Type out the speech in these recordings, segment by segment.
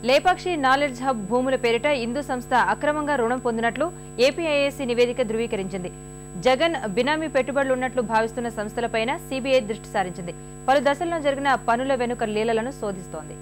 Lepakshi knowledge hub భూముల పేరిట హిందూ సంస్థ అక్రమంగా రుణం పొందినట్లు ఏపీఐఏసీ నివేదిక ధృవీకరించింది. జగన్ బినామీ పెట్టుబడులు ఉన్నట్లు భావిస్తున్న సంస్థలపైన సీబీఐ దృష్టి సారించింది. పలు దశల్లో జరిగిన పనుల వెనుక లీలలను శోధిస్తోంది.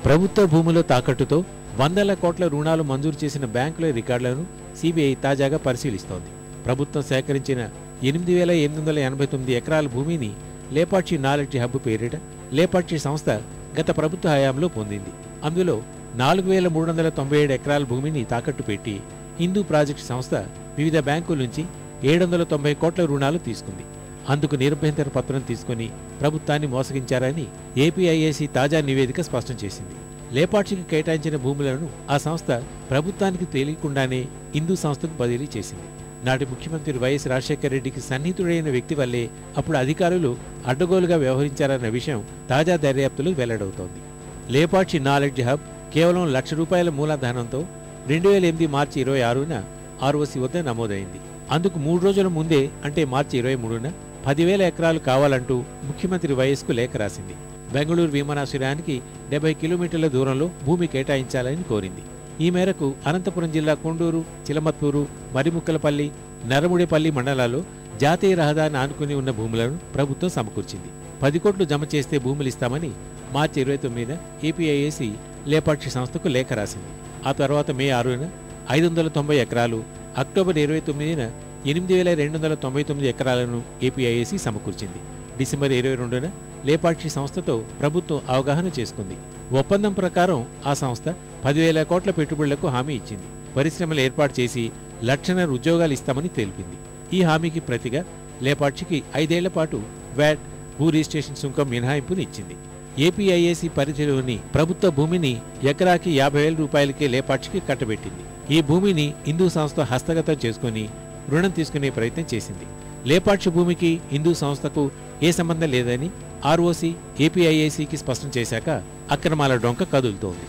ప్రభుత్వ భూముల తాకట్టుతో వందల కోట్ల రుణాలు మంజూరు చేసిన బ్యాంకుల రికార్డులను సీబీఐ తాజాగా పరిశీలిస్తోంది. ప్రభుత్వం సేకరించిన 8,889 ఎకరాల భూమిని లేపాక్షి నాలెడ్జ్ హబ్ పేరిట లేపాక్షి సంస్థ గత ప్రభుత్వ హయాంలో పొందింది. అందులో 4,397 ఎకరాల భూమిని తాకట్టు పెట్టి హిందూ ప్రాజెక్టు సంస్థ వివిధ బ్యాంకుల నుంచి 790 కోట్ల రుణాలు తీసుకుంది. అందుకు నిరభ్యంతర పత్రం తీసుకుని ప్రభుత్వాన్ని మోసగించారని ఏపీఐఏసీ తాజా నివేదిక స్పష్టం చేసింది. లేపాక్షికి కేటాయించిన భూములను ఆ సంస్థ ప్రభుత్వానికి తెలియకుండానే హిందూ సంస్థకు బదిలీ చేసింది. నాటి ముఖ్యమంత్రి వైఎస్ రాజశేఖర రెడ్డికి సన్నిహితుడైన వ్యక్తి వల్లే అప్పుడు అధికారులు అడ్డగోలుగా వ్యవహరించారన్న విషయం తాజా దర్యాప్తులో వెల్లడవుతోంది. లేపాక్షి నాలెడ్జ్ హబ్ కేవలం ₹1,00,000 మూలధనంతో 2008 మార్చి 26న ఆర్ఓసీ వద్ద నమోదైంది. అందుకు 3 రోజుల ముందే అంటే మార్చి 23న 10,000 ఎకరాలు కావాలంటూ ముఖ్యమంత్రి వైఎస్కు లేఖ రాసింది. బెంగళూరు విమానాశ్రయానికి 70 కిలోమీటర్ల దూరంలో భూమి కేటాయించాలని కోరింది. ఈ మేరకు అనంతపురం జిల్లా కొండూరు, చిలమత్తూరు, మరిముక్కలపల్లి, నరముడిపల్లి మండలాల్లో జాతీయ రహదారిని ఆనుకుని ఉన్న భూములను ప్రభుత్వం సమకూర్చింది. 10 కోట్లు జమ చేస్తే భూములిస్తామని మార్చి 29న ఏపీఐఏసీ లేపాక్షి సంస్థకు లేఖ రాసింది. ఆ తర్వాత మే 6న 590 ఎకరాలు, అక్టోబర్ 29న 8,299 ఎకరాలను ఏపీఐఏసీ సమకూర్చింది. డిసెంబర్ 22న లేపాక్షి సంస్థతో ప్రభుత్వం అవగాహన చేసుకుంది. ఒప్పందం ప్రకారం ఆ సంస్థ 10,000 కోట్ల పెట్టుబడులకు హామీ ఇచ్చింది. పరిశ్రమలు ఏర్పాటు చేసి 1,00,000 ఉద్యోగాలు ఇస్తామని తెలిపింది. ఈ హామీకి ప్రతిగా లేపాక్షికి 5 ఏళ్ల పాటు వ్యాట్, భూ రిజిస్ట్రేషన్ సుంకం మినహాయింపుని ఇచ్చింది. ఏపీఐఏసీ పరిధిలోని ప్రభుత్వ భూమిని ఎకరాకి ₹50,000కే లేపాక్షికి కట్టబెట్టింది. ఈ భూమిని హిందూ సంస్థ హస్తగతం చేసుకుని రుణం తీసుకునే ప్రయత్నం చేసింది. లేపాక్షి భూమికి హిందూ సంస్థకు ఏ సంబంధం లేదని ఆర్ఓసీ ఏపీఐఏసీకి స్పష్టం చేశాక అక్రమాల డొంక కదులుతోంది.